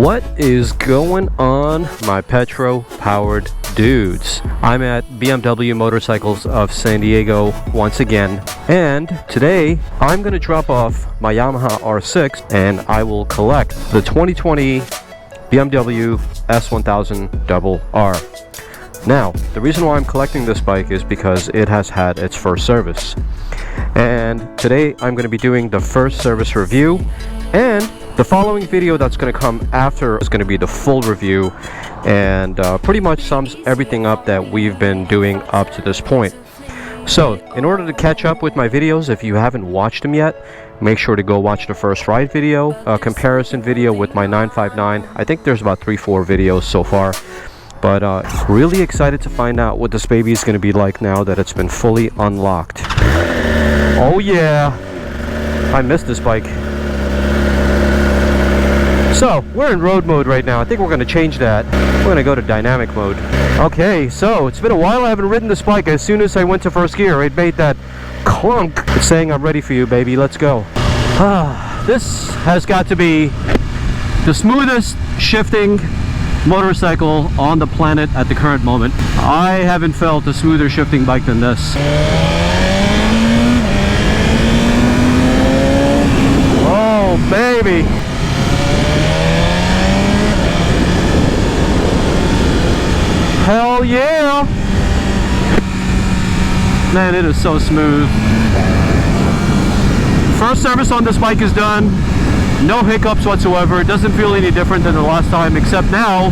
What is going on, my petro-powered dudes? I'm at BMW Motorcycles of San Diego once again, and today I'm going to drop off my Yamaha R6 and I will collect the 2020 BMW S1000Rr. Now, the reason why I'm collecting this bike is because it has had its first service, and today I'm going to be doing the first service review, and the following video that's going to come after is going to be the full review and pretty much sums everything up that we've been doing up to this point. So, in order to catch up with my videos, if you haven't watched them yet, make sure to go watch the first ride video, a comparison video with my 959. I think there's about 3-4 videos so far. But really excited to find out what this baby is going to be like now that it's been fully unlocked. Oh yeah, I missed this bike. So, we're in road mode right now. I think we're going to change that. We're going to go to dynamic mode. Okay, so it's been a while I haven't ridden this bike. As soon as I went to first gear, it made that clunk. It's saying, I'm ready for you, baby. Let's go. This has got to be the smoothest shifting motorcycle on the planet at the current moment. I haven't felt a smoother shifting bike than this. Oh, baby. Hell yeah! Man, it is so smooth. First service on this bike is done. No hiccups whatsoever. It doesn't feel any different than the last time, except now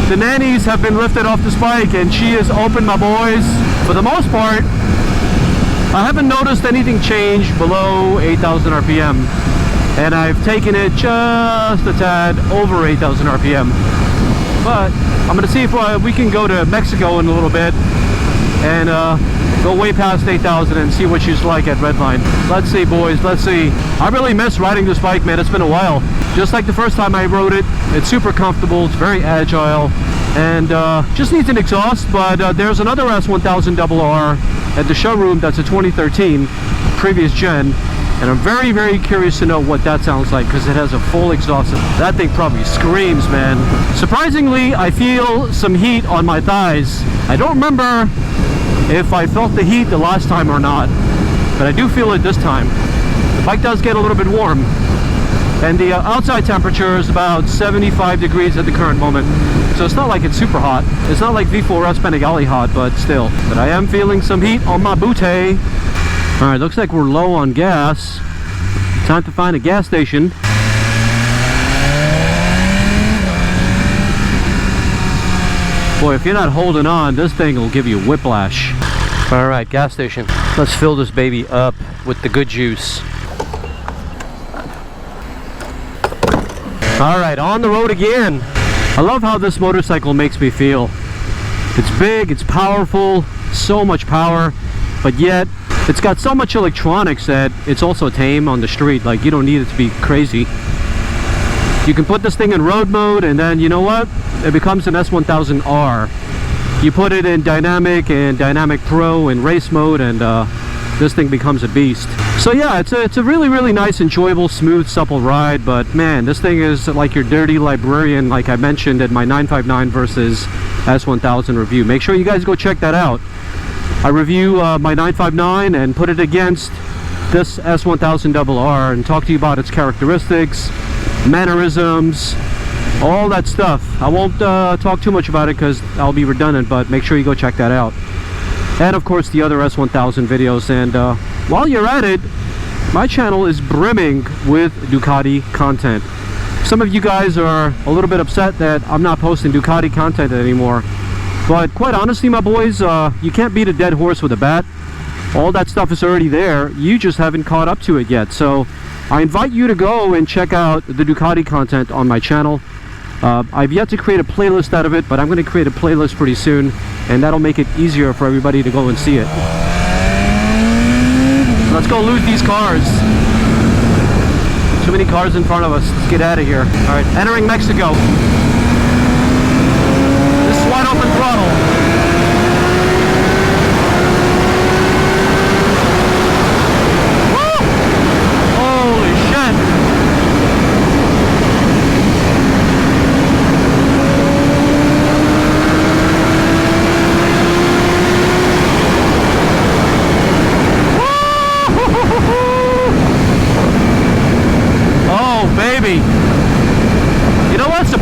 the nannies have been lifted off this bike and she is open, my boys. For the most part, I haven't noticed anything change below 8,000 RPM, and I've taken it just a tad over 8,000 RPM. But I'm going to see if we can go to Mexico in a little bit and go way past 8,000 and see what she's like at Redline. Let's see, boys, let's see. I really miss riding this bike, man. It's been a while. Just like the first time I rode it, it's super comfortable, it's very agile, and just needs an exhaust. But there's another S1000Rr at the showroom that's a 2013 previous gen, and I'm very, very curious to know what that sounds like because it has a full exhaust. That thing probably screams, man. Surprisingly, I feel some heat on my thighs. I don't remember if I felt the heat the last time or not, but I do feel it this time. The bike does get a little bit warm, and the outside temperature is about 75 degrees at the current moment. So it's not like it's super hot. It's not like V4S Panigale hot, but still. But I am feeling some heat on my booty. Alright, looks like we're low on gas. Time to find a gas station. Boy, if you're not holding on, this thing will give you whiplash. Alright, gas station. Let's fill this baby up with the good juice. Alright, on the road again. I love how this motorcycle makes me feel. It's big, it's powerful, so much power, but yet it's got so much electronics that it's also tame on the street. Like, you don't need it to be crazy. You can put this thing in road mode, and then, you know what? It becomes an S1000Rr. You put it in dynamic and dynamic pro and race mode, and this thing becomes a beast. So yeah, it's a really, really nice, enjoyable, smooth, supple ride. But man, this thing is like your dirty librarian, like I mentioned in my 959 versus S1000 review. Make sure you guys go check that out. I review my 959 and put it against this S1000Rr and talk to you about its characteristics, mannerisms, all that stuff. I won't talk too much about it because I'll be redundant, but make sure you go check that out. And of course the other S1000 videos. And while you're at it, my channel is brimming with Ducati content. Some of you guys are a little bit upset that I'm not posting Ducati content anymore. But quite honestly, my boys, you can't beat a dead horse with a bat. All that stuff is already there. You just haven't caught up to it yet. So I invite you to go and check out the Ducati content on my channel. I've yet to create a playlist out of it, but I'm going to create a playlist pretty soon, and that'll make it easier for everybody to go and see it. Let's go loot these cars. Too many cars in front of us. Let's get out of here. Alright, entering Mexico. This is wide open throttle. Woo! Holy shit!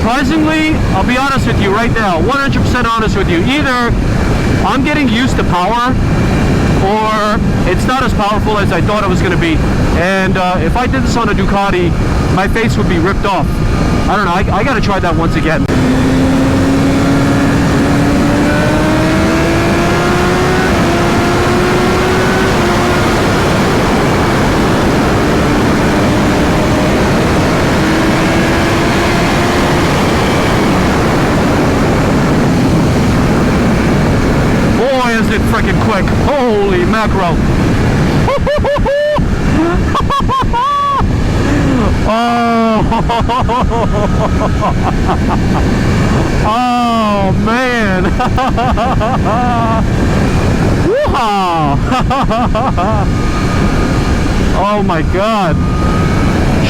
Surprisingly, I'll be honest with you right now, 100% honest with you, either I'm getting used to power, or it's not as powerful as I thought it was going to be. And if I did this on a Ducati, my face would be ripped off. I don't know, I got to try that once again. Freaking quick. Holy mackerel. Oh. Oh man. Wow. Oh my god.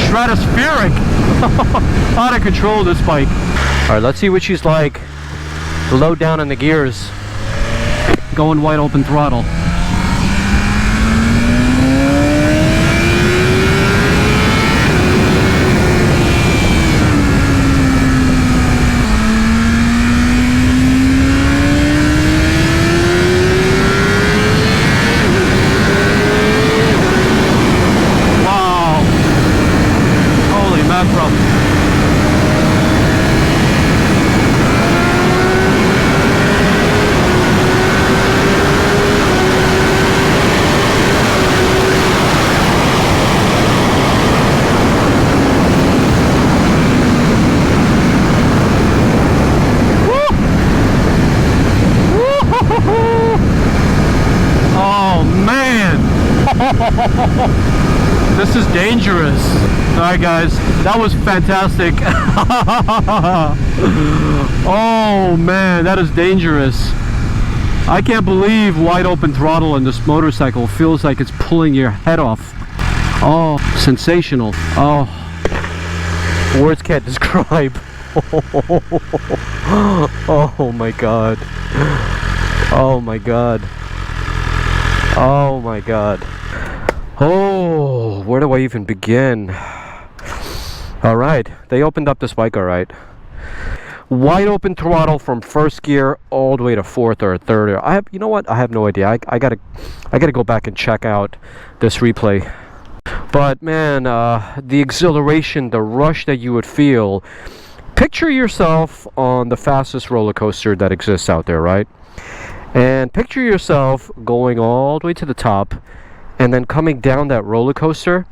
Stratospheric. Out of control, this bike. Alright, let's see what she's like low down in the gears. Going wide open throttle. Wow. Holy mackerel. This is dangerous. Alright guys, that was fantastic. Oh man, that is dangerous. I can't believe wide open throttle on this motorcycle feels like it's pulling your head off. Oh, sensational. Oh, words can't describe. Oh my god. Oh my god. Oh my god. Oh, where do I even begin? Alright, they opened up this bike alright. Wide open throttle from first gear all the way to fourth or third. You know what? I have no idea. I gotta go back and check out this replay. But man, the exhilaration, the rush that you would feel. Picture yourself on the fastest roller coaster that exists out there, right? And picture yourself going all the way to the top and then coming down that roller coaster,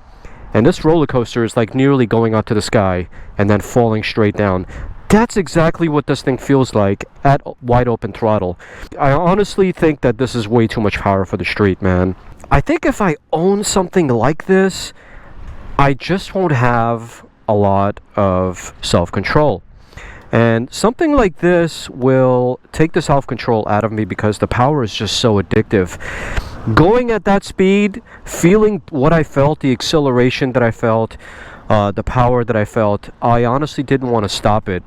and this roller coaster is like nearly going up to the sky and then falling straight down. That's exactly what this thing feels like at wide open throttle. I honestly think that this is way too much power for the street, man. I think if I own something like this, I just won't have a lot of self-control. And something like this will take the self-control out of me because the power is just so addictive. Going at that speed, feeling what I felt, the acceleration that I felt, the power that I felt, I honestly didn't want to stop it.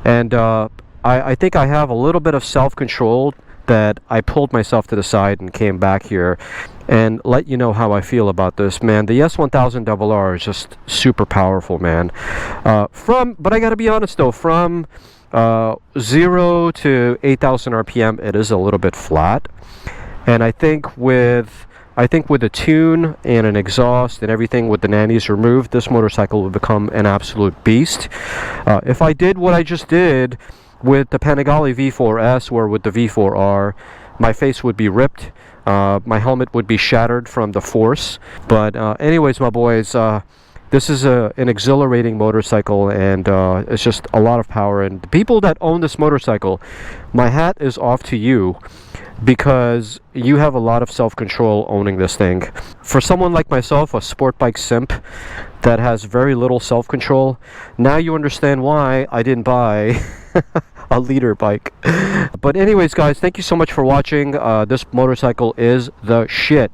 And I think I have a little bit of self-control that I pulled myself to the side and came back here and let you know how I feel about this, man. The S1000Rr is just super powerful, man. But I gotta be honest though, from 0 to 8,000 RPM, it is a little bit flat. And I think with a tune and an exhaust and everything with the nannies removed, this motorcycle will become an absolute beast. If I did what I just did with the Panigale V4S or with the V4R, my face would be ripped. My helmet would be shattered from the force. But anyways, my boys, this is an exhilarating motorcycle, and it's just a lot of power. And the people that own this motorcycle, my hat is off to you, because you have a lot of self-control owning this thing. For someone like myself, a sport bike simp that has very little self-control, now you understand why I didn't buy a leader bike. But anyways, guys, thank you so much for watching. This motorcycle is the shit.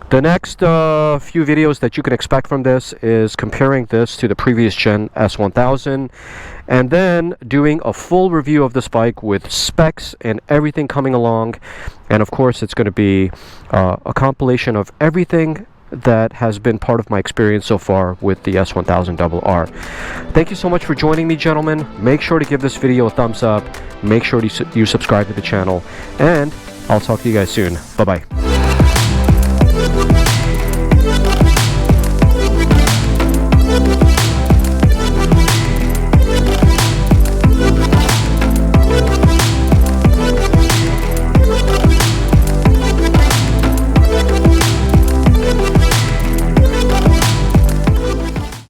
The next few videos that you can expect from this is comparing this to the previous gen S1000, and then doing a full review of this bike with specs and everything coming along. And of course, it's going to be a compilation of everything that has been part of my experience so far with the S1000Rr. Thank you so much for joining me, gentlemen. Make sure to give this video a thumbs up. Make sure you subscribe to the channel, and I'll talk to you guys soon. Bye-bye.